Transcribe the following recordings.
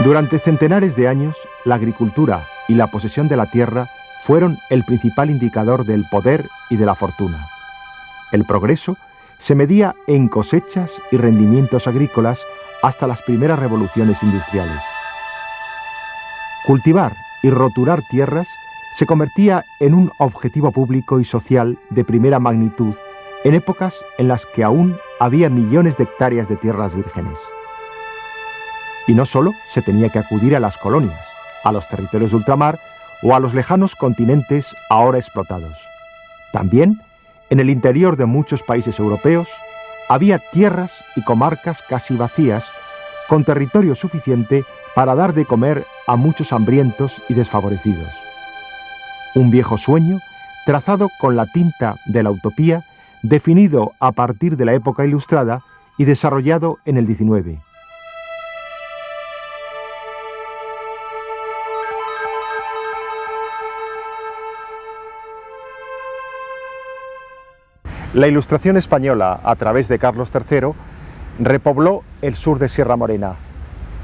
Durante centenares de años, la agricultura y la posesión de la tierra fueron el principal indicador del poder y de la fortuna. El progreso se medía en cosechas y rendimientos agrícolas hasta las primeras revoluciones industriales. Cultivar y roturar tierras se convertía en un objetivo público y social de primera magnitud en épocas en las que aún había millones de hectáreas de tierras vírgenes. Y no solo se tenía que acudir a las colonias, a los territorios de ultramar o a los lejanos continentes ahora explotados. También, en el interior de muchos países europeos, había tierras y comarcas casi vacías, con territorio suficiente para dar de comer a muchos hambrientos y desfavorecidos. Un viejo sueño, trazado con la tinta de la utopía, definido a partir de la época ilustrada y desarrollado en el XIX. La Ilustración española, a través de Carlos III, repobló el sur de Sierra Morena.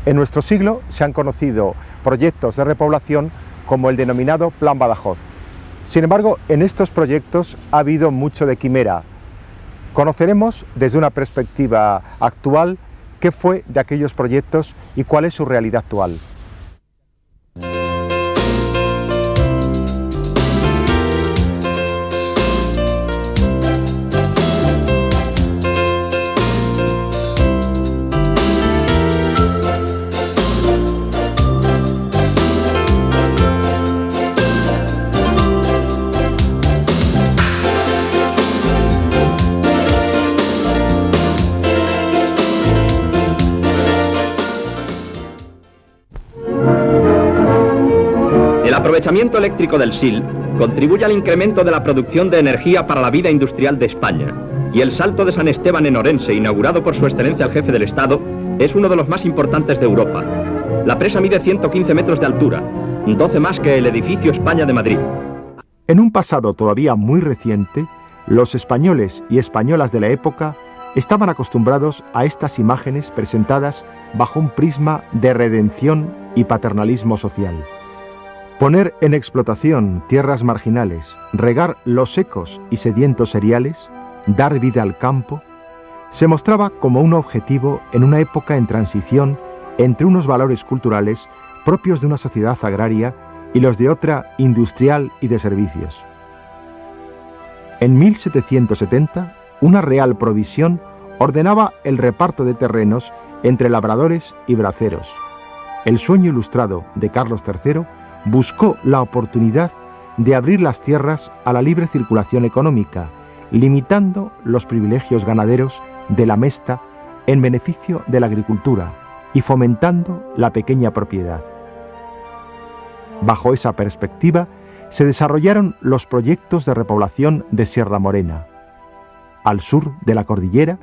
En nuestro siglo se han conocido proyectos de repoblación como el denominado Plan Badajoz. Sin embargo, en estos proyectos ha habido mucho de quimera. Conoceremos desde una perspectiva actual qué fue de aquellos proyectos y cuál es su realidad actual. El aprovechamiento eléctrico del SIL contribuye al incremento de la producción de energía para la vida industrial de España, y el Salto de San Esteban en Orense, inaugurado por su excelencia el jefe del Estado, es uno de los más importantes de Europa. La presa mide 115 metros de altura, 12 más que el edificio España de Madrid. En un pasado todavía muy reciente, los españoles y españolas de la época estaban acostumbrados a estas imágenes presentadas bajo un prisma de redención y paternalismo social. Poner en explotación tierras marginales, regar los secos y sedientos cereales, dar vida al campo, se mostraba como un objetivo en una época en transición entre unos valores culturales propios de una sociedad agraria y los de otra industrial y de servicios. En 1770, una real provisión ordenaba el reparto de terrenos entre labradores y braceros. El sueño ilustrado de Carlos III buscó la oportunidad de abrir las tierras a la libre circulación económica, limitando los privilegios ganaderos de la mesta en beneficio de la agricultura y fomentando la pequeña propiedad. Bajo esa perspectiva se desarrollaron los proyectos de repoblación de Sierra Morena. Al sur de la cordillera,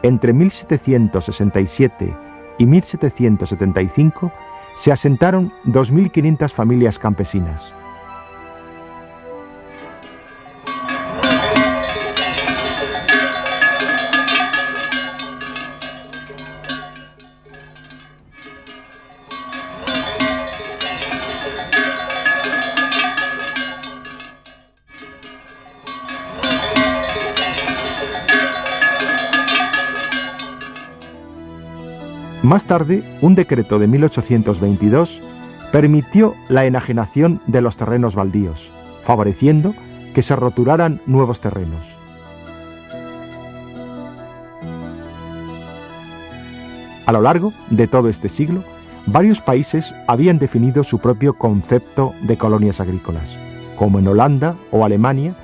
entre 1767 y 1775, se asentaron 2.500 familias campesinas. Más tarde, un decreto de 1822 permitió la enajenación de los terrenos baldíos, favoreciendo que se roturaran nuevos terrenos. A lo largo de todo este siglo, varios países habían definido su propio concepto de colonias agrícolas, como en Holanda o Alemania,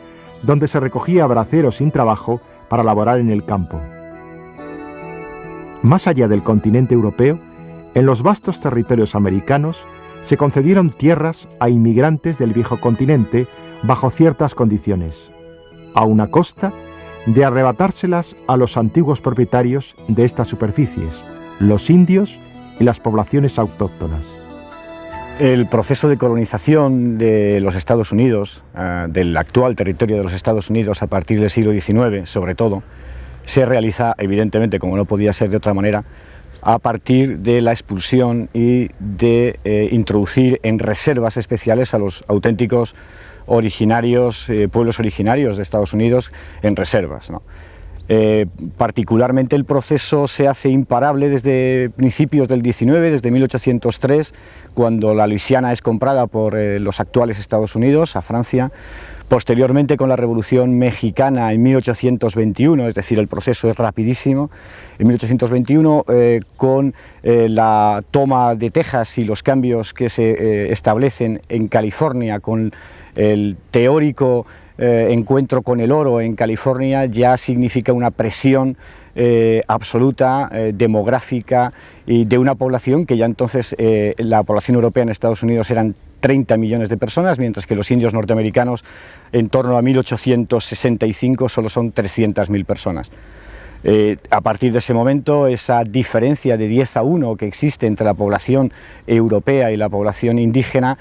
donde se recogía braceros sin trabajo para laborar en el campo. Más allá del continente europeo, en los vastos territorios americanos se concedieron tierras a inmigrantes del viejo continente bajo ciertas condiciones, aun a costa de arrebatárselas a los antiguos propietarios de estas superficies, los indios y las poblaciones autóctonas. El proceso de colonización de los Estados Unidos, del actual territorio de los Estados Unidos a partir del siglo XIX, sobre todo, se realiza, evidentemente, como no podía ser de otra manera, a partir de la expulsión y de introducir en reservas especiales a los auténticos originarios, pueblos originarios de Estados Unidos en reservas, ¿no? Particularmente el proceso se hace imparable desde principios del 19, desde 1803, cuando la Luisiana es comprada por los actuales Estados Unidos a Francia. Posteriormente, con la Revolución Mexicana en 1821, es decir, el proceso es rapidísimo. En 1821, con la toma de Texas y los cambios que se establecen en California, con el teórico encuentro con el oro en California, ya significa una presión absoluta, demográfica, y de una población que ya entonces, la población europea en Estados Unidos eran 30 millones de personas, mientras que los indios norteamericanos en torno a 1865 solo son 300.000 personas. A partir de ese momento, esa diferencia de 10-1 que existe entre la población europea y la población indígena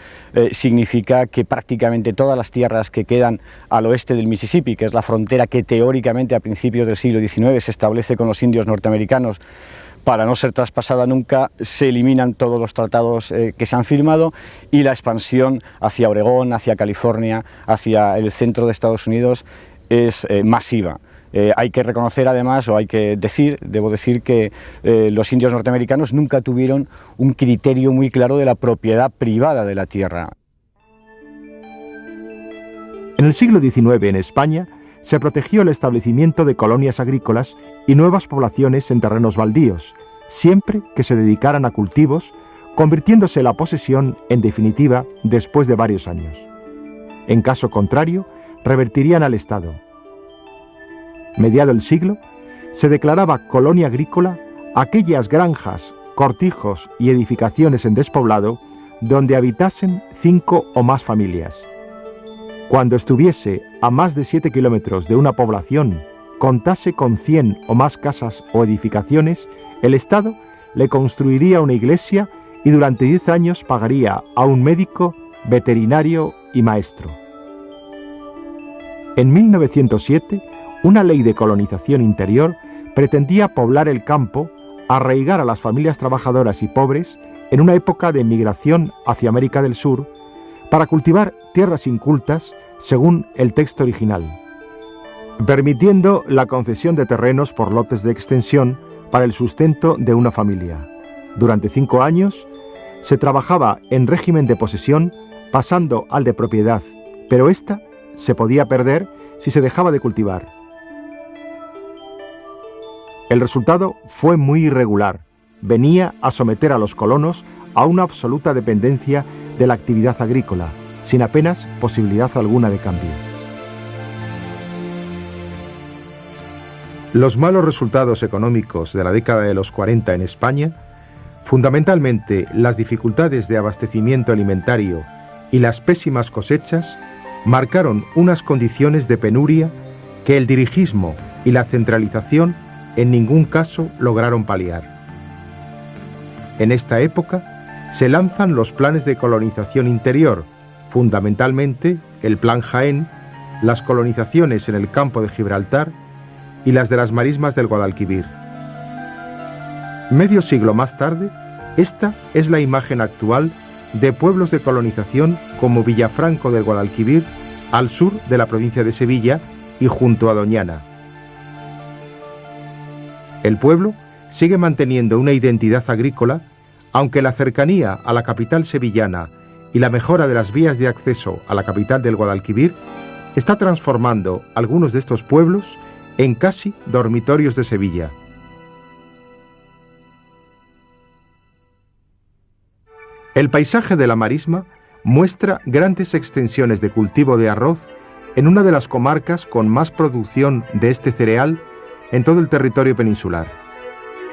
significa que prácticamente todas las tierras que quedan al oeste del Mississippi, que es la frontera que teóricamente a principios del siglo XIX se establece con los indios norteamericanos, para no ser traspasada nunca, se eliminan todos los tratados que se han firmado, y la expansión hacia Oregón, hacia California, hacia el centro de Estados Unidos es masiva. Hay que reconocer además, o hay que decir, debo decir que los indios norteamericanos nunca tuvieron un criterio muy claro de la propiedad privada de la tierra. En el siglo XIX en España se protegió el establecimiento de colonias agrícolas y nuevas poblaciones en terrenos baldíos, siempre que se dedicaran a cultivos, convirtiéndose la posesión en definitiva después de varios años. En caso contrario, revertirían al Estado. Mediado el siglo, se declaraba colonia agrícola aquellas granjas, cortijos y edificaciones en despoblado donde habitasen 5 o más familias. Cuando estuviese a más de 7 kilómetros de una población, contase con 100 o más casas o edificaciones, el Estado le construiría una iglesia y durante 10 años pagaría a un médico, veterinario y maestro. En 1907, una ley de colonización interior pretendía poblar el campo, arraigar a las familias trabajadoras y pobres en una época de migración hacia América del Sur, para cultivar tierras incultas según el texto original, permitiendo la concesión de terrenos por lotes de extensión para el sustento de una familia. Durante 5 años se trabajaba en régimen de posesión, pasando al de propiedad, pero ésta se podía perder si se dejaba de cultivar. El resultado fue muy irregular. Venía a someter a los colonos a una absoluta dependencia de la actividad agrícola, sin apenas posibilidad alguna de cambio. Los malos resultados económicos de la década de los 40 en España, fundamentalmente las dificultades de abastecimiento alimentario y las pésimas cosechas, marcaron unas condiciones de penuria que el dirigismo y la centralización en ningún caso lograron paliar. En esta época se lanzan los planes de colonización interior, fundamentalmente el Plan Jaén, las colonizaciones en el campo de Gibraltar y las de las marismas del Guadalquivir. Medio siglo más tarde, esta es la imagen actual de pueblos de colonización como Villafranco del Guadalquivir, al sur de la provincia de Sevilla y junto a Doñana. El pueblo sigue manteniendo una identidad agrícola, aunque la cercanía a la capital sevillana y la mejora de las vías de acceso a la capital del Guadalquivir está transformando algunos de estos pueblos en casi dormitorios de Sevilla. El paisaje de la marisma muestra grandes extensiones de cultivo de arroz en una de las comarcas con más producción de este cereal en todo el territorio peninsular.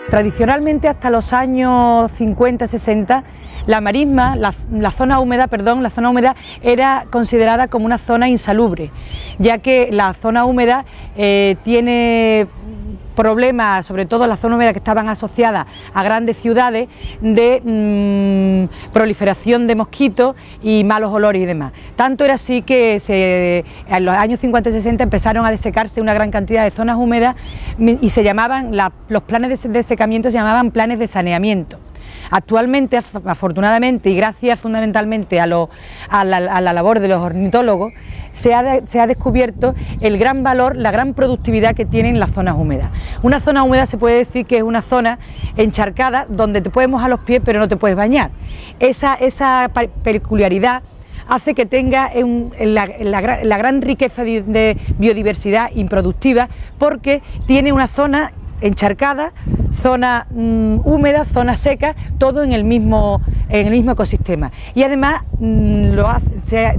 Tradicionalmente, hasta los años 50-60, la marisma, la zona húmeda era considerada como una zona insalubre, ya que la zona húmeda tiene problemas, sobre todo en la zona húmeda que estaban asociadas a grandes ciudades, de proliferación de mosquitos y malos olores y demás. Tanto era así que en los años 50 y 60 empezaron a desecarse una gran cantidad de zonas húmedas y se llamaban, los planes de secamiento se llamaban planes de saneamiento. Actualmente, afortunadamente y gracias fundamentalmente a la labor de los ornitólogos, se ha descubierto el gran valor, la gran productividad que tienen las zonas húmedas. Una zona húmeda se puede decir que es una zona encharcada donde te puedes mojar los pies pero no te puedes bañar. Esa peculiaridad hace que tenga la gran riqueza de biodiversidad improductiva, porque tiene una zona encharcada, zona húmeda, zona seca, todo en el mismo ecosistema. Y además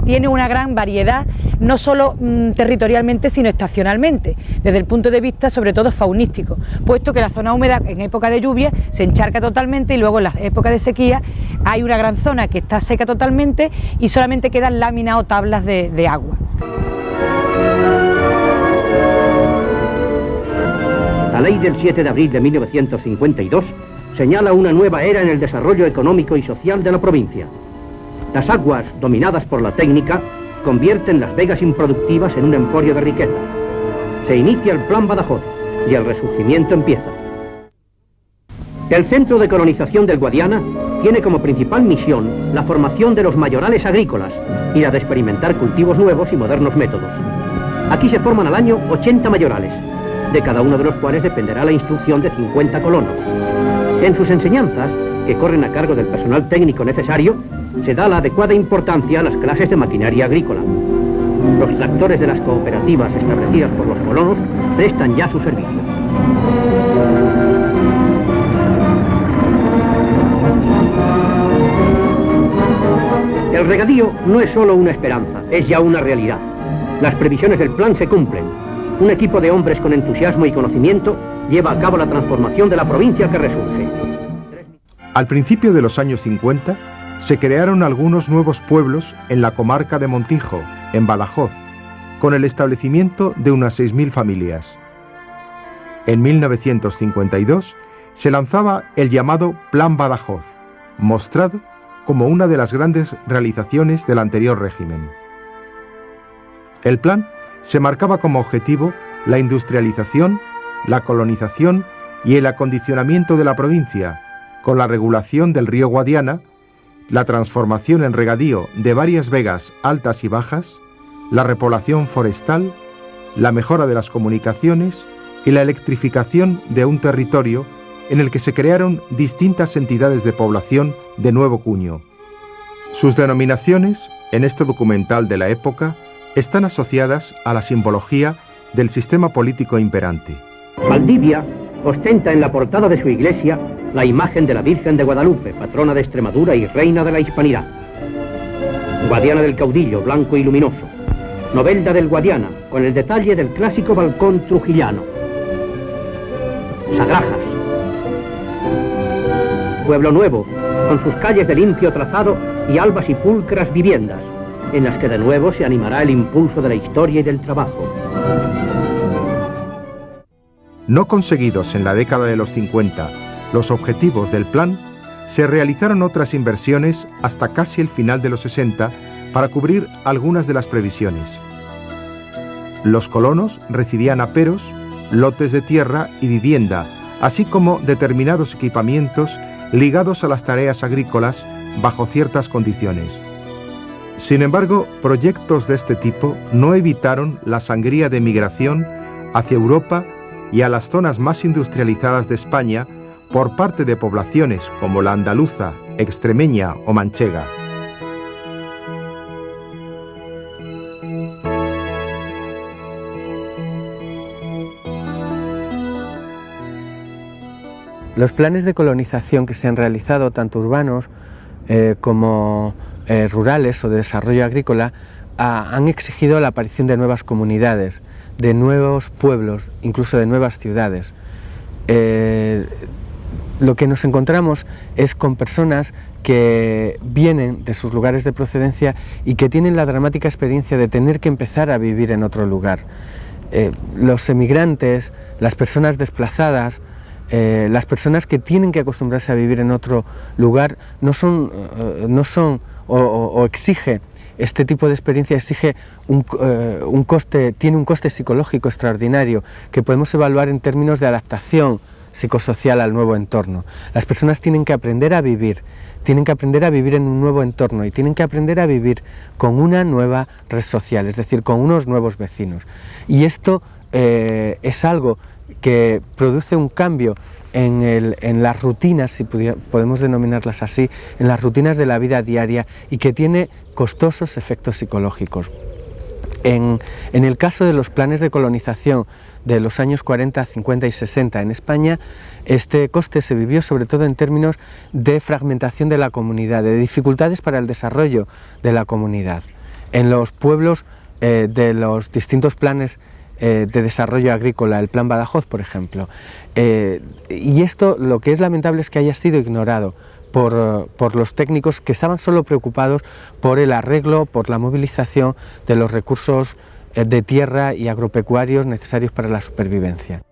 tiene una gran variedad, no solo territorialmente, sino estacionalmente, desde el punto de vista sobre todo faunístico, puesto que la zona húmeda en época de lluvia se encharca totalmente y luego en la época de sequía hay una gran zona que está seca totalmente y solamente quedan láminas o tablas de agua. La ley del 7 de abril de 1952 señala una nueva era en el desarrollo económico y social de la provincia. Las aguas, dominadas por la técnica, convierten las vegas improductivas en un emporio de riqueza. Se inicia el Plan Badajoz y el resurgimiento empieza. El Centro de Colonización del Guadiana tiene como principal misión la formación de los mayorales agrícolas y la de experimentar cultivos nuevos y modernos métodos. Aquí se forman al año 80 mayorales, de cada uno de los cuales dependerá la instrucción de 50 colonos. En sus enseñanzas, que corren a cargo del personal técnico necesario, se da la adecuada importancia a las clases de maquinaria agrícola. Los tractores de las cooperativas establecidas por los colonos prestan ya su servicio. El regadío no es solo una esperanza, es ya una realidad. Las previsiones del plan se cumplen. Un equipo de hombres con entusiasmo y conocimiento lleva a cabo la transformación de la provincia que resurge. Al principio de los años 50 se crearon algunos nuevos pueblos en la comarca de Montijo, en Badajoz, con el establecimiento de unas 6.000 familias. En 1952 se lanzaba el llamado Plan Badajoz, mostrado como una de las grandes realizaciones del anterior régimen. El plan se marcaba como objetivo la industrialización, la colonización y el acondicionamiento de la provincia, con la regulación del río Guadiana, la transformación en regadío de varias vegas altas y bajas, la repoblación forestal, la mejora de las comunicaciones y la electrificación de un territorio en el que se crearon distintas entidades de población de nuevo cuño. Sus denominaciones, en este documental de la época, están asociadas a la simbología del sistema político imperante. Valdivia ostenta en la portada de su iglesia la imagen de la Virgen de Guadalupe, patrona de Extremadura y reina de la Hispanidad. Guadiana del Caudillo, blanco y luminoso. Novelda del Guadiana, con el detalle del clásico balcón trujillano. Sagrajas. Pueblo Nuevo, con sus calles de limpio trazado y albas y pulcras viviendas, en las que de nuevo se animará el impulso de la historia y del trabajo. No conseguidos en la década de los 50 los objetivos del plan, se realizaron otras inversiones hasta casi el final de los 60 para cubrir algunas de las previsiones. Los colonos recibían aperos, lotes de tierra y vivienda, así como determinados equipamientos ligados a las tareas agrícolas bajo ciertas condiciones. Sin embargo, proyectos de este tipo no evitaron la sangría de migración hacia Europa y a las zonas más industrializadas de España por parte de poblaciones como la andaluza, extremeña o manchega. Los planes de colonización que se han realizado, tanto urbanos como rurales o de desarrollo agrícola, han exigido la aparición de nuevas comunidades, de nuevos pueblos, incluso de nuevas ciudades. Lo que nos encontramos es con personas que vienen de sus lugares de procedencia y que tienen la dramática experiencia de tener que empezar a vivir en otro lugar. los emigrantes, las personas desplazadas, las personas que tienen que acostumbrarse a vivir en otro lugar, exige este tipo de experiencia, exige tiene un coste psicológico extraordinario que podemos evaluar en términos de adaptación psicosocial al nuevo entorno. Las personas tienen que aprender a vivir en un nuevo entorno y tienen que aprender a vivir con una nueva red social, es decir, con unos nuevos vecinos. Y esto es algo que produce un cambio en las rutinas, si podemos denominarlas así, en las rutinas de la vida diaria y que tiene costosos efectos psicológicos. En el caso de los planes de colonización de los años 40, 50 y 60 en España, este coste se vivió sobre todo en términos de fragmentación de la comunidad, de dificultades para el desarrollo de la comunidad. En los pueblos de los distintos planes de desarrollo agrícola, el Plan Badajoz, por ejemplo. Y esto, lo que es lamentable es que haya sido ignorado por los técnicos que estaban solo preocupados por el arreglo, por la movilización de los recursos de tierra y agropecuarios necesarios para la supervivencia.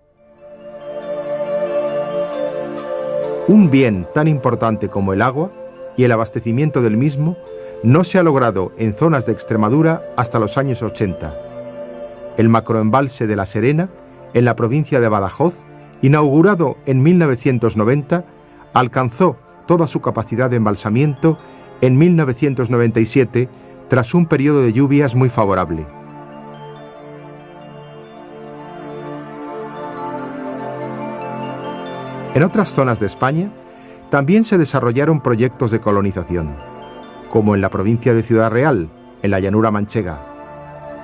Un bien tan importante como el agua y el abastecimiento del mismo no se ha logrado en zonas de Extremadura hasta los años 80. El macroembalse de La Serena, en la provincia de Badajoz, inaugurado en 1990, alcanzó toda su capacidad de embalsamiento en 1997, tras un periodo de lluvias muy favorable. En otras zonas de España también se desarrollaron proyectos de colonización, como en la provincia de Ciudad Real, en la llanura manchega,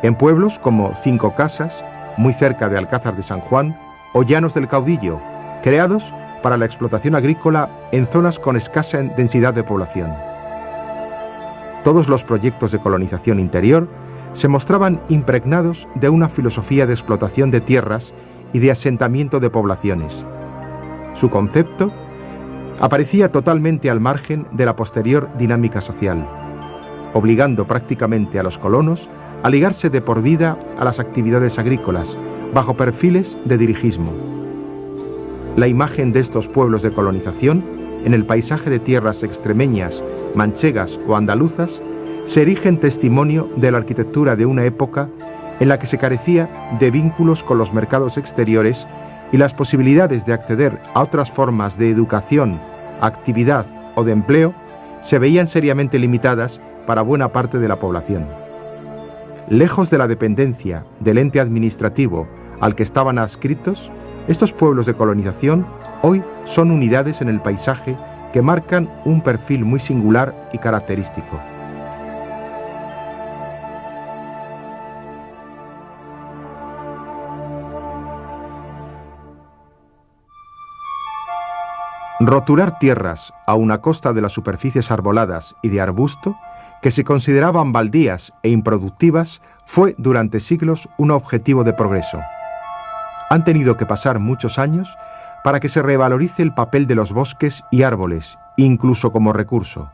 en pueblos como Cinco Casas, muy cerca de Alcázar de San Juan, o Llanos del Caudillo, creados para la explotación agrícola en zonas con escasa densidad de población. Todos los proyectos de colonización interior se mostraban impregnados de una filosofía de explotación de tierras y de asentamiento de poblaciones. Su concepto aparecía totalmente al margen de la posterior dinámica social, obligando prácticamente a los colonos a ligarse de por vida a las actividades agrícolas, bajo perfiles de dirigismo. La imagen de estos pueblos de colonización, en el paisaje de tierras extremeñas, manchegas o andaluzas, se erige en testimonio de la arquitectura de una época en la que se carecía de vínculos con los mercados exteriores y las posibilidades de acceder a otras formas de educación, actividad o de empleo se veían seriamente limitadas para buena parte de la población. Lejos de la dependencia del ente administrativo al que estaban adscritos, estos pueblos de colonización hoy son unidades en el paisaje que marcan un perfil muy singular y característico. Roturar tierras aun a costa de las superficies arboladas y de arbusto, que se consideraban baldías e improductivas, fue durante siglos un objetivo de progreso. Han tenido que pasar muchos años para que se revalorice el papel de los bosques y árboles, incluso como recurso.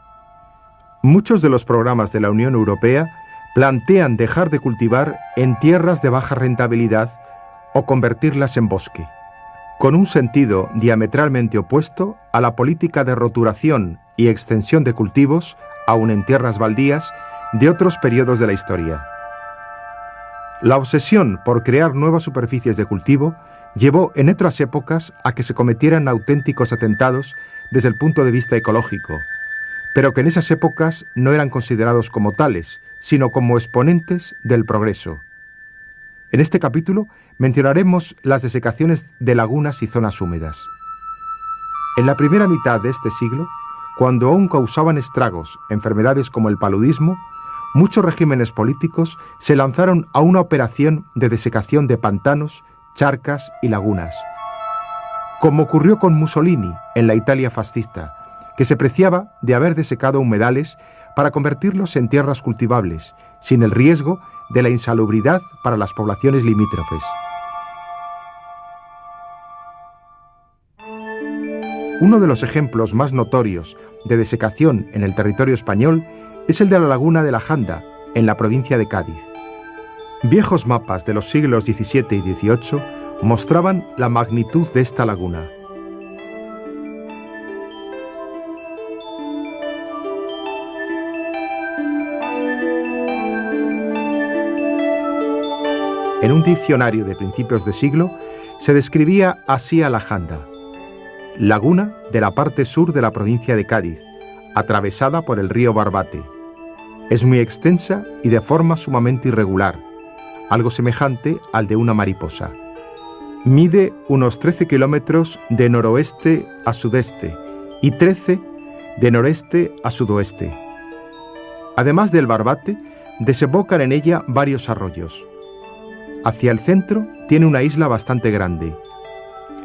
Muchos de los programas de la Unión Europea plantean dejar de cultivar en tierras de baja rentabilidad o convertirlas en bosque, con un sentido diametralmente opuesto a la política de roturación y extensión de cultivos, aun en tierras baldías, de otros periodos de la historia. La obsesión por crear nuevas superficies de cultivo llevó en otras épocas a que se cometieran auténticos atentados desde el punto de vista ecológico, pero que en esas épocas no eran considerados como tales, sino como exponentes del progreso. En este capítulo mencionaremos las desecaciones de lagunas y zonas húmedas. En la primera mitad de este siglo, cuando aún causaban estragos enfermedades como el paludismo, muchos regímenes políticos se lanzaron a una operación de desecación de pantanos, charcas y lagunas. Como ocurrió con Mussolini en la Italia fascista, que se preciaba de haber desecado humedales para convertirlos en tierras cultivables, sin el riesgo de la insalubridad para las poblaciones limítrofes. Uno de los ejemplos más notorios de desecación en el territorio español es el de la laguna de la Janda, en la provincia de Cádiz. Viejos mapas de los siglos XVII y XVIII mostraban la magnitud de esta laguna. En un diccionario de principios de siglo se describía así a la Janda: laguna de la parte sur de la provincia de Cádiz, atravesada por el río Barbate. Es muy extensa y de forma sumamente irregular, algo semejante al de una mariposa. Mide unos 13 kilómetros de noroeste a sudeste y 13 de noreste a sudoeste. Además del Barbate, desembocan en ella varios arroyos. Hacia el centro tiene una isla bastante grande.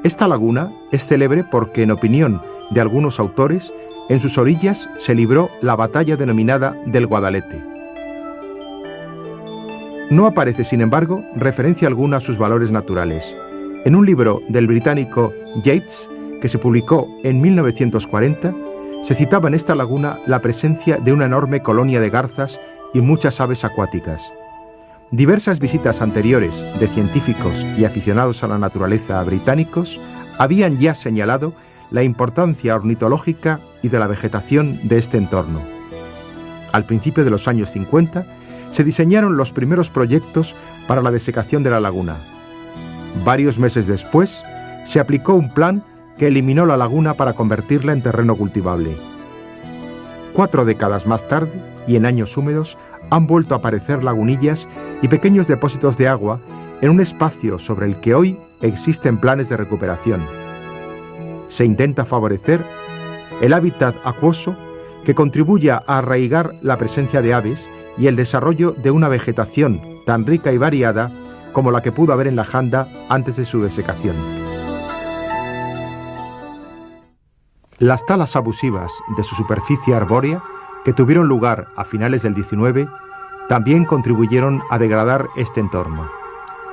Esta laguna es célebre porque, en opinión de algunos autores, en sus orillas se libró la batalla denominada del Guadalete. No aparece, sin embargo, referencia alguna a sus valores naturales. En un libro del británico Yates, que se publicó en 1940, se citaba en esta laguna la presencia de una enorme colonia de garzas y muchas aves acuáticas. Diversas visitas anteriores de científicos y aficionados a la naturaleza británicos habían ya señalado la importancia ornitológica y de la vegetación de este entorno. Al principio de los años 50 se diseñaron los primeros proyectos para la desecación de la laguna. Varios meses después se aplicó un plan que eliminó la laguna para convertirla en terreno cultivable. 4 décadas más tarde, y en años húmedos, han vuelto a aparecer lagunillas y pequeños depósitos de agua en un espacio sobre el que hoy existen planes de recuperación. Se intenta favorecer el hábitat acuoso que contribuya a arraigar la presencia de aves y el desarrollo de una vegetación tan rica y variada como la que pudo haber en la Janda antes de su desecación. Las talas abusivas de su superficie arbórea, que tuvieron lugar a finales del XIX, también contribuyeron a degradar este entorno.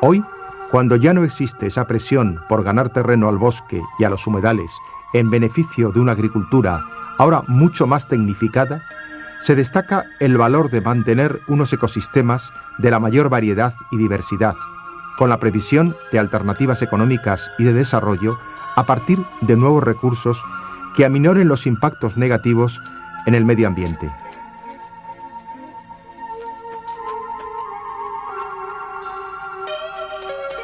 Hoy, cuando ya no existe esa presión por ganar terreno al bosque y a los humedales en beneficio de una agricultura ahora mucho más tecnificada, se destaca el valor de mantener unos ecosistemas de la mayor variedad y diversidad, con la previsión de alternativas económicas y de desarrollo a partir de nuevos recursos que aminoren los impactos negativos en el medio ambiente.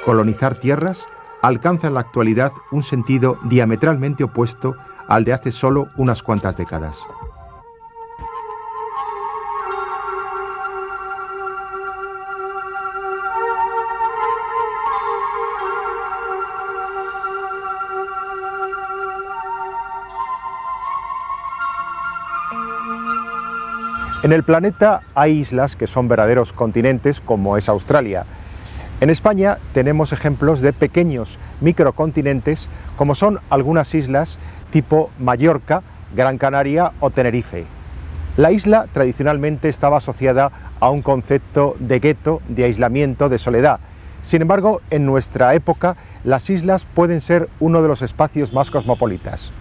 Colonizar tierras alcanza en la actualidad un sentido diametralmente opuesto al de hace solo unas cuantas décadas. En el planeta hay islas que son verdaderos continentes, como es Australia. En España tenemos ejemplos de pequeños microcontinentes, como son algunas islas tipo Mallorca, Gran Canaria o Tenerife. La isla tradicionalmente estaba asociada a un concepto de gueto, de aislamiento, de soledad. Sin embargo, en nuestra época, las islas pueden ser uno de los espacios más cosmopolitas.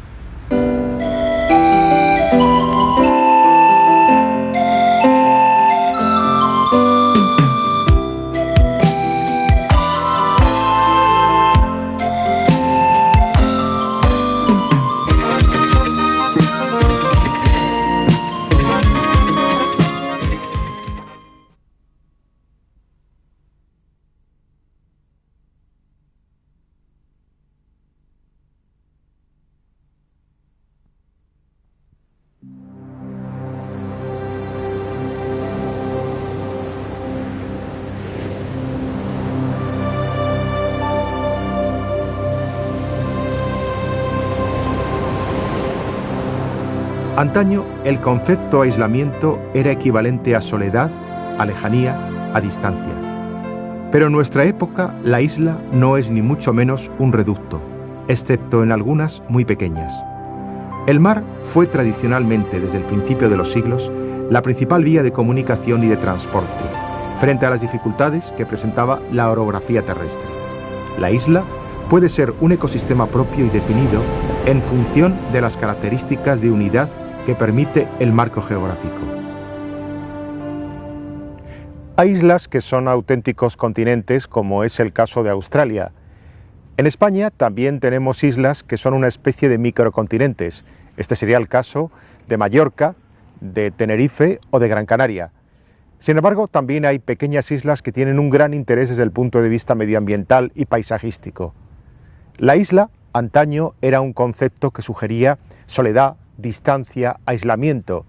Antaño, el concepto aislamiento era equivalente a soledad, a lejanía, a distancia. Pero en nuestra época, la isla no es ni mucho menos un reducto, excepto en algunas muy pequeñas. El mar fue tradicionalmente, desde el principio de los siglos, la principal vía de comunicación y de transporte, frente a las dificultades que presentaba la orografía terrestre. La isla puede ser un ecosistema propio y definido en función de las características de unidad que permite el marco geográfico. Hay islas que son auténticos continentes, como es el caso de Australia. En España también tenemos islas que son una especie de microcontinentes. Este sería el caso de Mallorca, de Tenerife o de Gran Canaria. Sin embargo, también hay pequeñas islas que tienen un gran interés desde el punto de vista medioambiental y paisajístico. La isla, antaño, era un concepto que sugería soledad, distancia, aislamiento.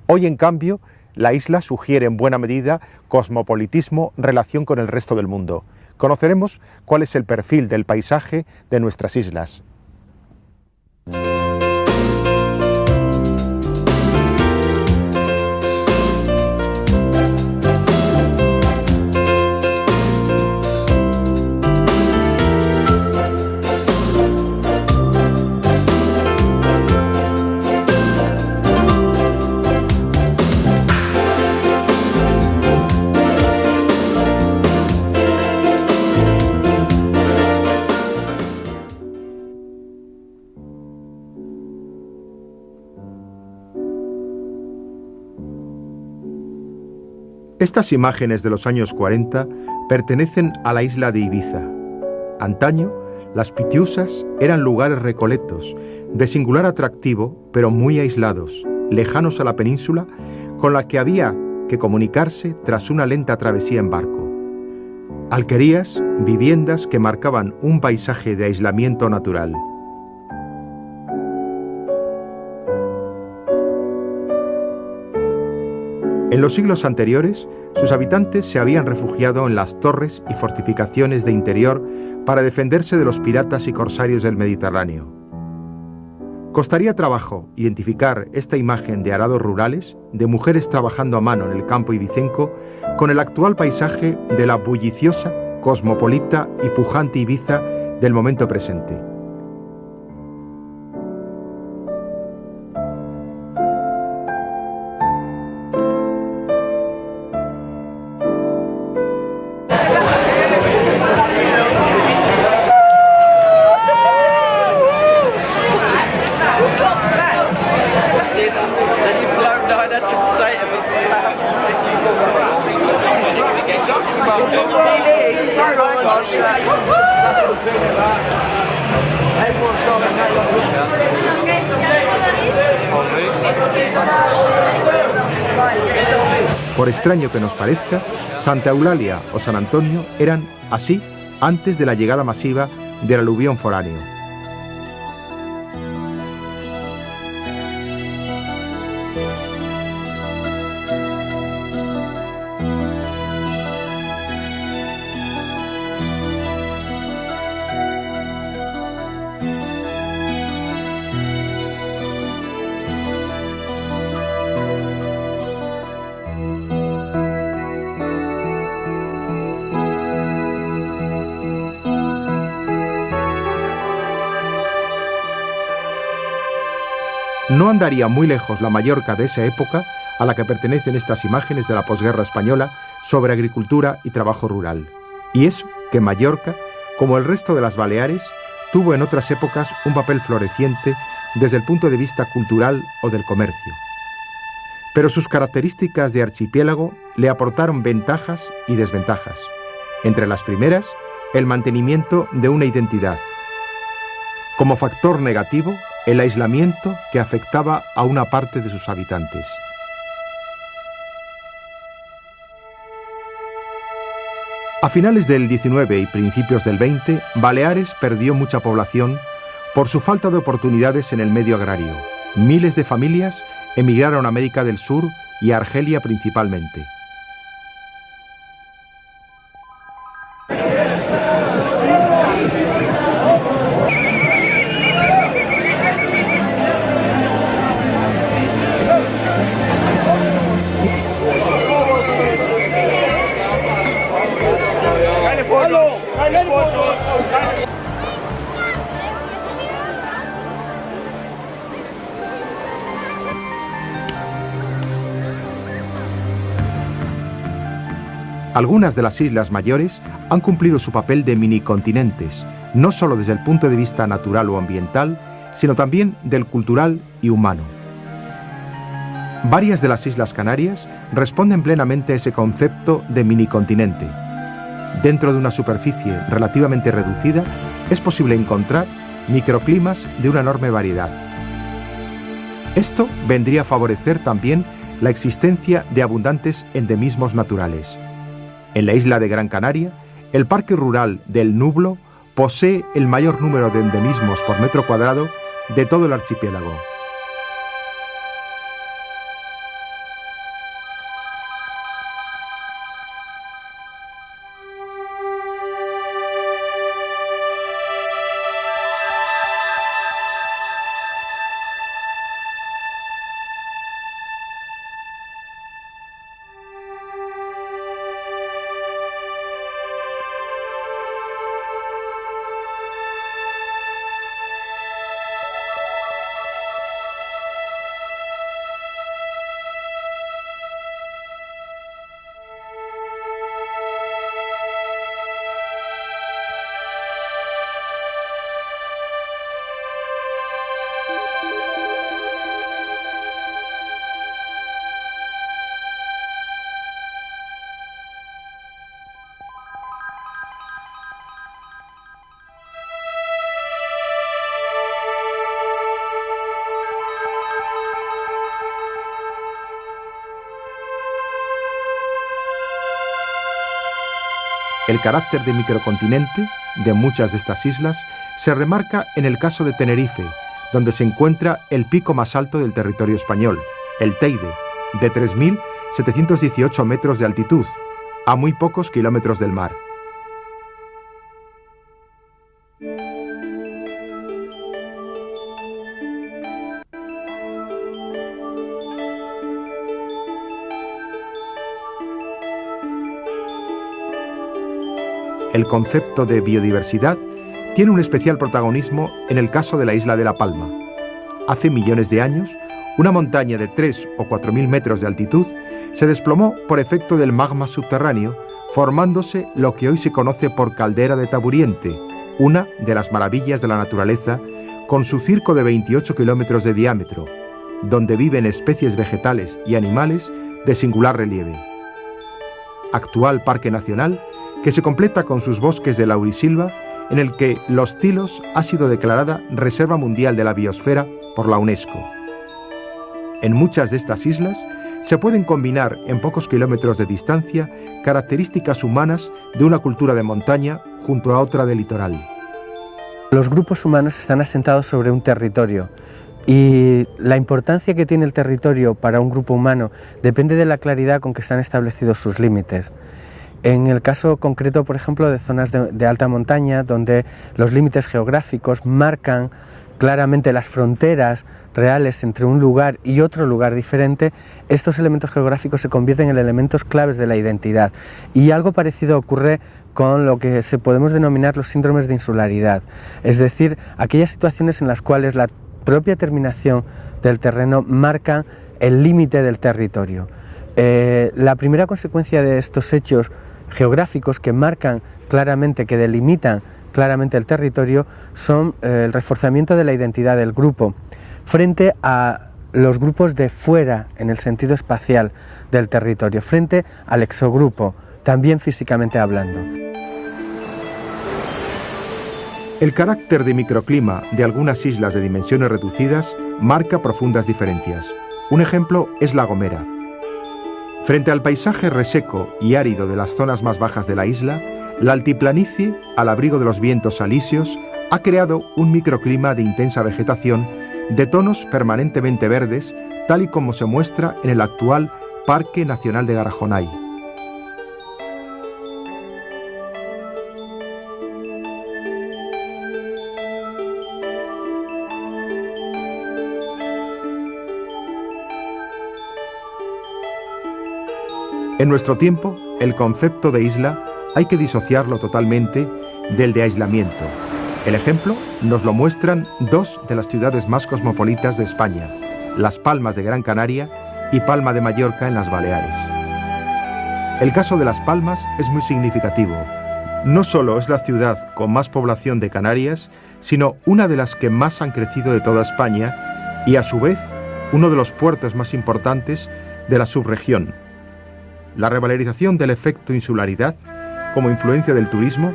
Hoy, en cambio, la isla sugiere en buena medida cosmopolitismo, relación con el resto del mundo. Conoceremos cuál es el perfil del paisaje de nuestras islas. Estas imágenes de los años 40 pertenecen a la isla de Ibiza. Antaño, las Pitiusas eran lugares recoletos, de singular atractivo, pero muy aislados, lejanos a la península, con la que había que comunicarse tras una lenta travesía en barco. Alquerías, viviendas que marcaban un paisaje de aislamiento natural. En los siglos anteriores, sus habitantes se habían refugiado en las torres y fortificaciones de interior para defenderse de los piratas y corsarios del Mediterráneo. Costaría trabajo identificar esta imagen de arados rurales, de mujeres trabajando a mano en el campo ibicenco, con el actual paisaje de la bulliciosa, cosmopolita y pujante Ibiza del momento presente. Por extraño que nos parezca, Santa Eulalia o San Antonio eran así antes de la llegada masiva del aluvión foráneo. No andaría muy lejos la Mallorca de esa época a la que pertenecen estas imágenes de la posguerra española sobre agricultura y trabajo rural. Y es que Mallorca, como el resto de las Baleares, tuvo en otras épocas un papel floreciente desde el punto de vista cultural o del comercio. Pero sus características de archipiélago le aportaron ventajas y desventajas. Entre las primeras, el mantenimiento de una identidad. Como factor negativo, el aislamiento que afectaba a una parte de sus habitantes. A finales del 19 y principios del 20, Baleares perdió mucha población por su falta de oportunidades en el medio agrario. Miles de familias emigraron a América del Sur y a Argelia principalmente. Algunas de las islas mayores han cumplido su papel de minicontinentes, no solo desde el punto de vista natural o ambiental, sino también del cultural y humano. Varias de las Islas Canarias responden plenamente a ese concepto de minicontinente. Dentro de una superficie relativamente reducida es posible encontrar microclimas de una enorme variedad. Esto vendría a favorecer también la existencia de abundantes endemismos naturales. En la isla de Gran Canaria, el Parque Rural del Nublo posee el mayor número de endemismos por metro cuadrado de todo el archipiélago. El carácter de microcontinente de muchas de estas islas se remarca en el caso de Tenerife, donde se encuentra el pico más alto del territorio español, el Teide, de 3.718 metros de altitud, a muy pocos kilómetros del mar. El concepto de biodiversidad tiene un especial protagonismo en el caso de la isla de La Palma. Hace millones de años, una montaña de 3 o 4.000 metros de altitud se desplomó por efecto del magma subterráneo, formándose lo que hoy se conoce por Caldera de Taburiente, una de las maravillas de la naturaleza, con su circo de 28 kilómetros de diámetro, donde viven especies vegetales y animales de singular relieve. Actual parque nacional que se completa con sus bosques de laurisilva, en el que Los Tilos ha sido declarada Reserva Mundial de la Biosfera por la UNESCO. En muchas de estas islas se pueden combinar en pocos kilómetros de distancia características humanas de una cultura de montaña junto a otra de litoral. Los grupos humanos están asentados sobre un territorio y la importancia que tiene el territorio para un grupo humano depende de la claridad con que están establecidos sus límites. En el caso concreto, por ejemplo, de zonas de alta montaña, donde los límites geográficos marcan claramente las fronteras reales entre un lugar y otro lugar diferente, estos elementos geográficos se convierten en elementos claves de la identidad. Y algo parecido ocurre con lo que podemos denominar los síndromes de insularidad, es decir, aquellas situaciones en las cuales la propia terminación del terreno marca el límite del territorio. La primera consecuencia de estos hechos geográficos que marcan claramente, que delimitan claramente el territorio, son el reforzamiento de la identidad del grupo frente a los grupos de fuera en el sentido espacial del territorio, frente al exogrupo, también físicamente hablando. El carácter de microclima de algunas islas de dimensiones reducidas marca profundas diferencias. Un ejemplo es La Gomera. Frente al paisaje reseco y árido de las zonas más bajas de la isla, la altiplanicie, al abrigo de los vientos alisios, ha creado un microclima de intensa vegetación de tonos permanentemente verdes, tal y como se muestra en el actual Parque Nacional de Garajonay. En nuestro tiempo, el concepto de isla hay que disociarlo totalmente del de aislamiento. El ejemplo nos lo muestran dos de las ciudades más cosmopolitas de España, Las Palmas de Gran Canaria y Palma de Mallorca en las Baleares. El caso de Las Palmas es muy significativo. No solo es la ciudad con más población de Canarias, sino una de las que más han crecido de toda España y, a su vez, uno de los puertos más importantes de la subregión. La revalorización del efecto insularidad, como influencia del turismo,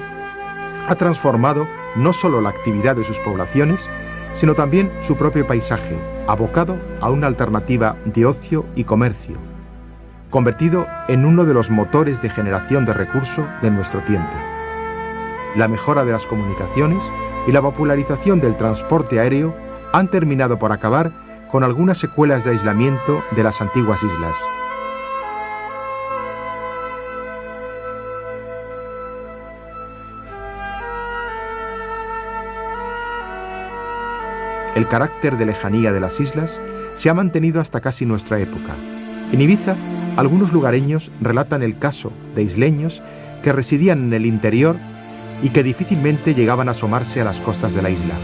ha transformado no solo la actividad de sus poblaciones, sino también su propio paisaje, abocado a una alternativa de ocio y comercio, convertido en uno de los motores de generación de recursos de nuestro tiempo. La mejora de las comunicaciones y la popularización del transporte aéreo han terminado por acabar con algunas secuelas de aislamiento de las antiguas islas. El carácter de lejanía de las islas se ha mantenido hasta casi nuestra época. En Ibiza, algunos lugareños relatan el caso de isleños que residían en el interior y que difícilmente llegaban a asomarse a las costas de la isla.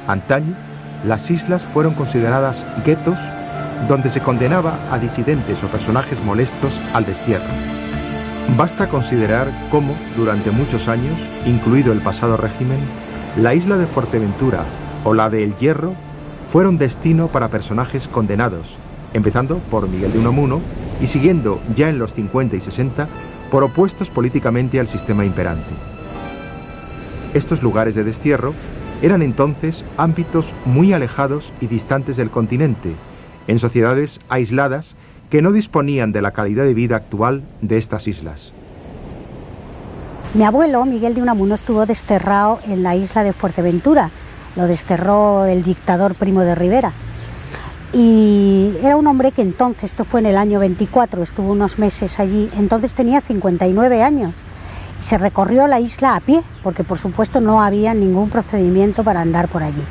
Antaño, las islas fueron consideradas guetos donde se condenaba a disidentes o personajes molestos al destierro. Basta considerar cómo, durante muchos años, incluido el pasado régimen, la isla de Fuerteventura o la de El Hierro fueron destino para personajes condenados, empezando por Miguel de Unamuno y siguiendo ya en los 50 y 60 por opuestos políticamente al sistema imperante. Estos lugares de destierro eran entonces ámbitos muy alejados y distantes del continente, en sociedades aisladas que no disponían de la calidad de vida actual de estas islas. Mi abuelo, Miguel de Unamuno, estuvo desterrado en la isla de Fuerteventura. Lo desterró el dictador Primo de Rivera. Y era un hombre que entonces, esto fue en el año 24, estuvo unos meses allí, entonces tenía 59 años. Se recorrió la isla a pie, porque por supuesto no había ningún procedimiento para andar por allí.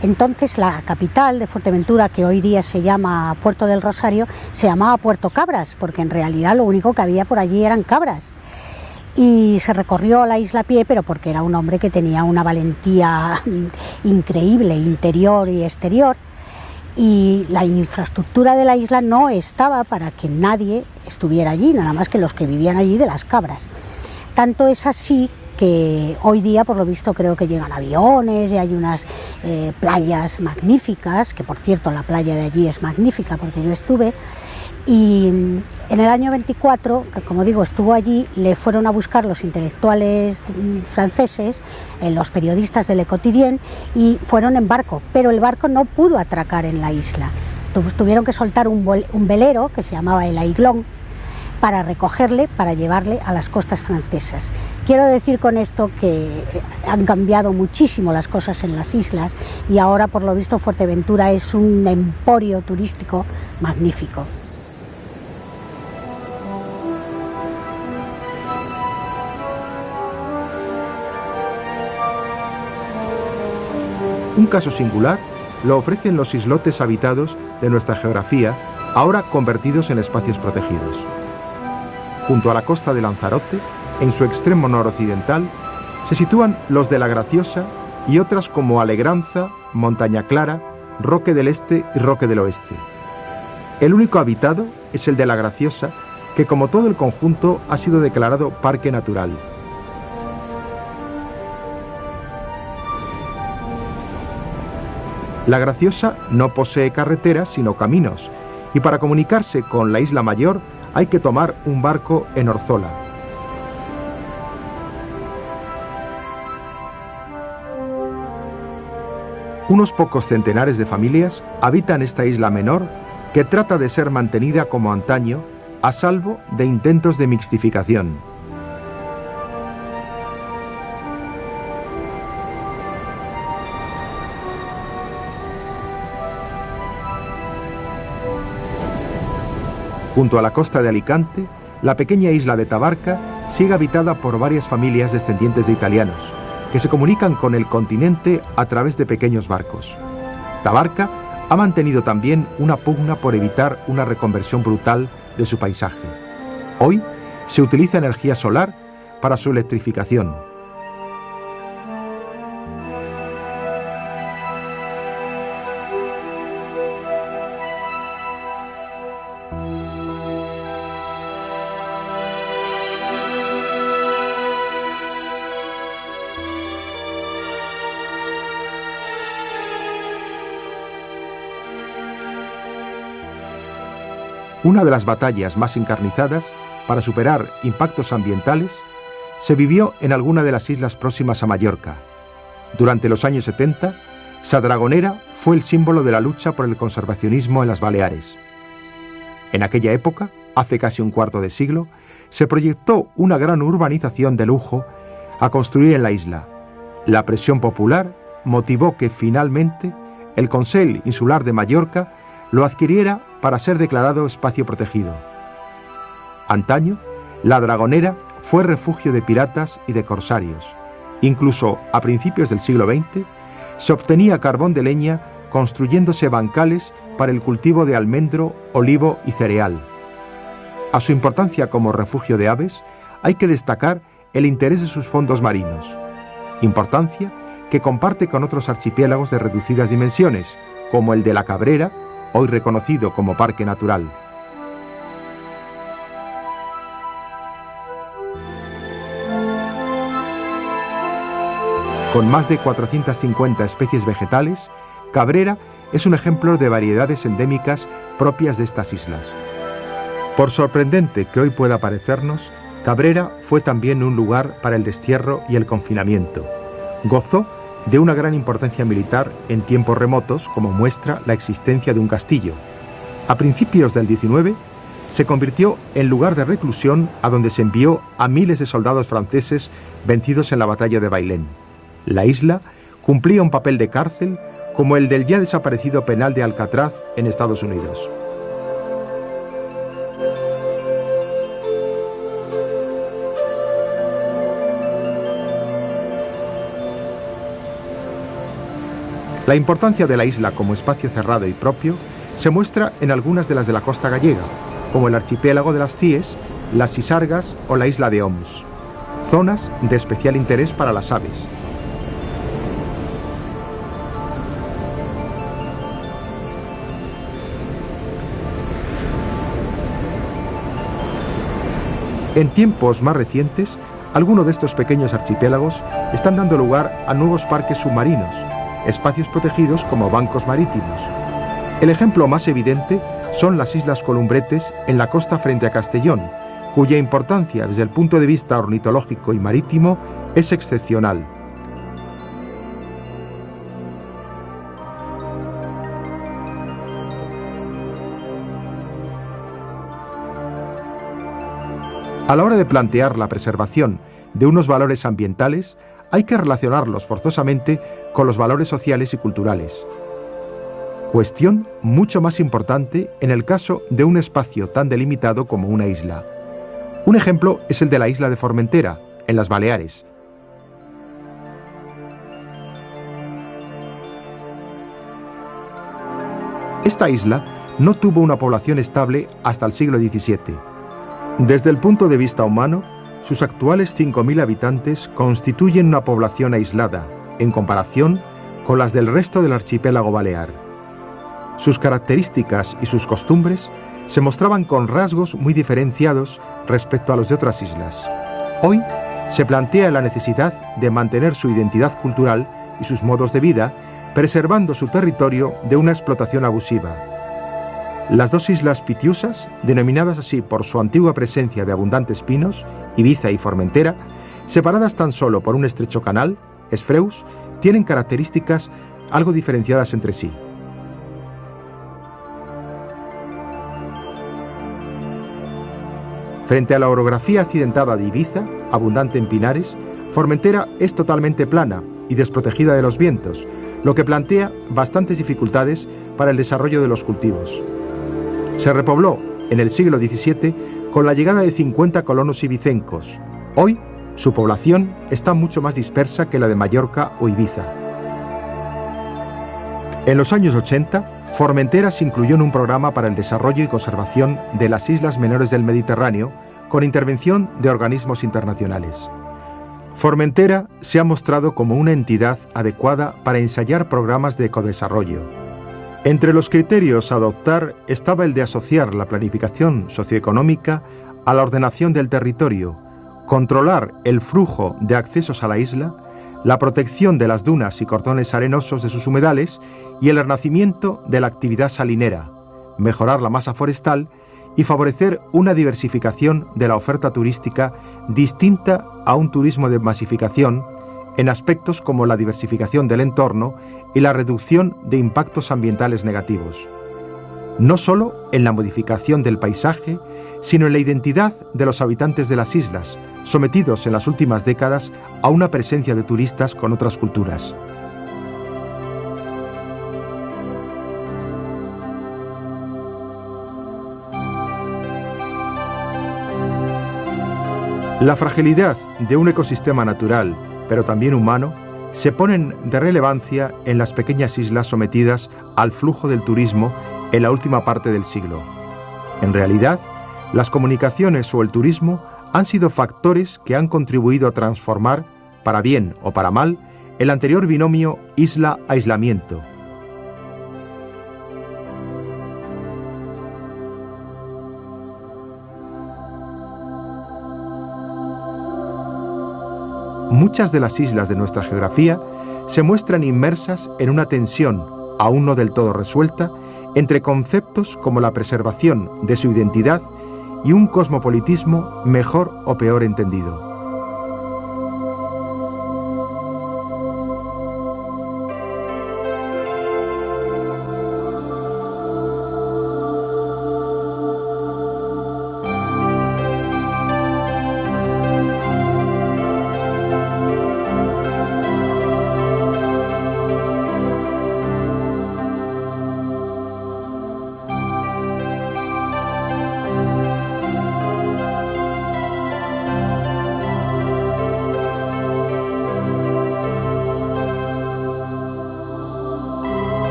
Entonces la capital de Fuerteventura, que hoy día se llama Puerto del Rosario, se llamaba Puerto Cabras, porque en realidad lo único que había por allí eran cabras. Y se recorrió la isla a pie, pero porque era un hombre que tenía una valentía increíble, interior y exterior, y la infraestructura de la isla no estaba para que nadie estuviera allí, nada más que los que vivían allí de las cabras. Tanto es así que hoy día, por lo visto, creo que llegan aviones y hay unas playas magníficas, que por cierto la playa de allí es magnífica porque yo estuve, y en el año 24, que como digo estuvo allí, le fueron a buscar los intelectuales franceses, los periodistas de Le Quotidien, y fueron en barco, pero el barco no pudo atracar en la isla. Tuvieron que soltar un velero que se llamaba el Aiglon, para recogerle, para llevarle a las costas francesas. Quiero decir con esto que han cambiado muchísimo las cosas en las islas y ahora, por lo visto, Fuerteventura es un emporio turístico magnífico. Un caso singular lo ofrecen los islotes habitados de nuestra geografía, ahora convertidos en espacios protegidos. Junto a la costa de Lanzarote, en su extremo noroccidental, se sitúan los de La Graciosa y otras como Alegranza, Montaña Clara, Roque del Este y Roque del Oeste. El único habitado es el de La Graciosa, que como todo el conjunto ha sido declarado parque natural. La Graciosa no posee carreteras sino caminos, y para comunicarse con la Isla Mayor hay que tomar un barco en Orzola. Unos pocos centenares de familias habitan esta isla menor que trata de ser mantenida como antaño, a salvo de intentos de mixtificación. Junto a la costa de Alicante, la pequeña isla de Tabarca sigue habitada por varias familias descendientes de italianos, que se comunican con el continente a través de pequeños barcos. Tabarca ha mantenido también una pugna por evitar una reconversión brutal de su paisaje. Hoy se utiliza energía solar para su electrificación. Una de las batallas más encarnizadas para superar impactos ambientales se vivió en alguna de las islas próximas a Mallorca. Durante los años 70, Sa Dragonera fue el símbolo de la lucha por el conservacionismo en las Baleares. En aquella época, hace casi un cuarto de siglo, se proyectó una gran urbanización de lujo a construir en la isla. La presión popular motivó que finalmente el Consell Insular de Mallorca lo adquiriera para ser declarado espacio protegido. Antaño, la Dragonera fue refugio de piratas y de corsarios. Incluso a principios del siglo XX, se obtenía carbón de leña construyéndose bancales para el cultivo de almendro, olivo y cereal. A su importancia como refugio de aves hay que destacar el interés de sus fondos marinos, importancia que comparte con otros archipiélagos de reducidas dimensiones, como el de la Cabrera, hoy reconocido como parque natural. Con más de 450 especies vegetales, Cabrera es un ejemplo de variedades endémicas propias de estas islas. Por sorprendente que hoy pueda parecernos, Cabrera fue también un lugar para el destierro y el confinamiento. Gozó de una gran importancia militar en tiempos remotos, como muestra la existencia de un castillo. A principios del XIX, se convirtió en lugar de reclusión a donde se envió a miles de soldados franceses vencidos en la batalla de Bailén. La isla cumplía un papel de cárcel como el del ya desaparecido penal de Alcatraz en Estados Unidos. La importancia de la isla como espacio cerrado y propio se muestra en algunas de las de la costa gallega, como el archipiélago de las Cíes, las Sisargas o la isla de Oms, zonas de especial interés para las aves. En tiempos más recientes, algunos de estos pequeños archipiélagos están dando lugar a nuevos parques submarinos, espacios protegidos como bancos marítimos. El ejemplo más evidente son las Islas Columbretes en la costa frente a Castellón, cuya importancia desde el punto de vista ornitológico y marítimo es excepcional. A la hora de plantear la preservación de unos valores ambientales, hay que relacionarlos forzosamente con los valores sociales y culturales. Cuestión mucho más importante en el caso de un espacio tan delimitado como una isla. Un ejemplo es el de la isla de Formentera, en las Baleares. Esta isla no tuvo una población estable hasta el siglo XVII. Desde el punto de vista humano, sus actuales 5.000 habitantes constituyen una población aislada, en comparación con las del resto del archipiélago balear. Sus características y sus costumbres se mostraban con rasgos muy diferenciados respecto a los de otras islas. Hoy se plantea la necesidad de mantener su identidad cultural y sus modos de vida, preservando su territorio de una explotación abusiva. Las dos islas Pitiusas, denominadas así por su antigua presencia de abundantes pinos, Ibiza y Formentera, separadas tan solo por un estrecho canal, Esfreus, tienen características algo diferenciadas entre sí. Frente a la orografía accidentada de Ibiza, abundante en pinares, Formentera es totalmente plana y desprotegida de los vientos, lo que plantea bastantes dificultades para el desarrollo de los cultivos. Se repobló en el siglo XVII con la llegada de 50 colonos ibicencos. Hoy, su población está mucho más dispersa que la de Mallorca o Ibiza. En los años 80, Formentera se incluyó en un programa para el desarrollo y conservación de las islas menores del Mediterráneo, con intervención de organismos internacionales. Formentera se ha mostrado como una entidad adecuada para ensayar programas de ecodesarrollo. Entre los criterios a adoptar estaba el de asociar la planificación socioeconómica a la ordenación del territorio, controlar el flujo de accesos a la isla, la protección de las dunas y cordones arenosos de sus humedales y el renacimiento de la actividad salinera, mejorar la masa forestal y favorecer una diversificación de la oferta turística distinta a un turismo de masificación en aspectos como la diversificación del entorno y la reducción de impactos ambientales negativos. No solo en la modificación del paisaje, sino en la identidad de los habitantes de las islas, sometidos en las últimas décadas a una presencia de turistas con otras culturas. La fragilidad de un ecosistema natural, pero también humano, se ponen de relevancia en las pequeñas islas sometidas al flujo del turismo en la última parte del siglo. En realidad, las comunicaciones o el turismo han sido factores que han contribuido a transformar, para bien o para mal, el anterior binomio isla-aislamiento. Muchas de las islas de nuestra geografía se muestran inmersas en una tensión, aún no del todo resuelta, entre conceptos como la preservación de su identidad y un cosmopolitismo mejor o peor entendido.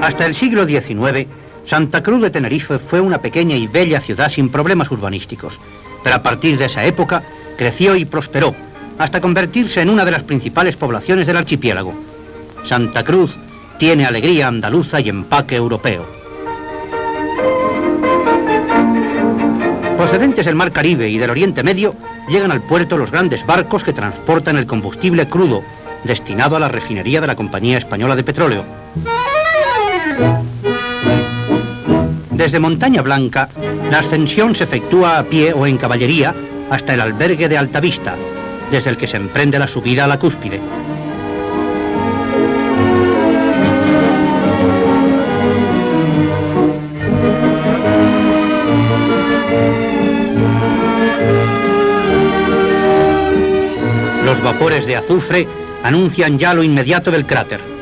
Hasta el siglo XIX, Santa Cruz de Tenerife fue una pequeña y bella ciudad sin problemas urbanísticos, pero a partir de esa época creció y prosperó, hasta convertirse en una de las principales poblaciones del archipiélago. Santa Cruz tiene alegría andaluza y empaque europeo. Procedentes del Mar Caribe y del Oriente Medio, llegan al puerto los grandes barcos que transportan el combustible crudo, destinado a la refinería de la Compañía Española de Petróleo. Desde Montaña Blanca, la ascensión se efectúa a pie o en caballería hasta el albergue de Altavista, desde el que se emprende la subida a la cúspide. Los vapores de azufre anuncian ya lo inmediato del cráter.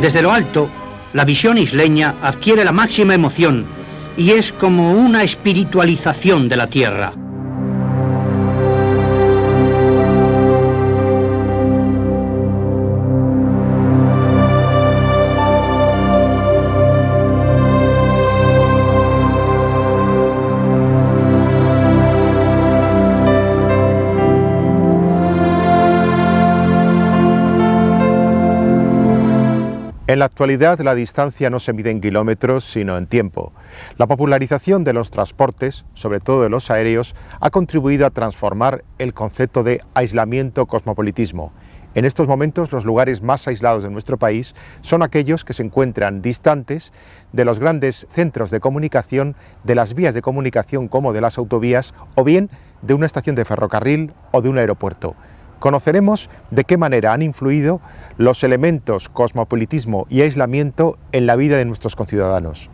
Desde lo alto, la visión isleña adquiere la máxima emoción y es como una espiritualización de la tierra. En la actualidad la distancia no se mide en kilómetros sino en tiempo. La popularización de los transportes, sobre todo de los aéreos, ha contribuido a transformar el concepto de aislamiento-cosmopolitismo. En estos momentos los lugares más aislados de nuestro país son aquellos que se encuentran distantes de los grandes centros de comunicación, de las vías de comunicación como de las autovías o bien de una estación de ferrocarril o de un aeropuerto. Conoceremos de qué manera han influido los elementos cosmopolitismo y aislamiento en la vida de nuestros conciudadanos.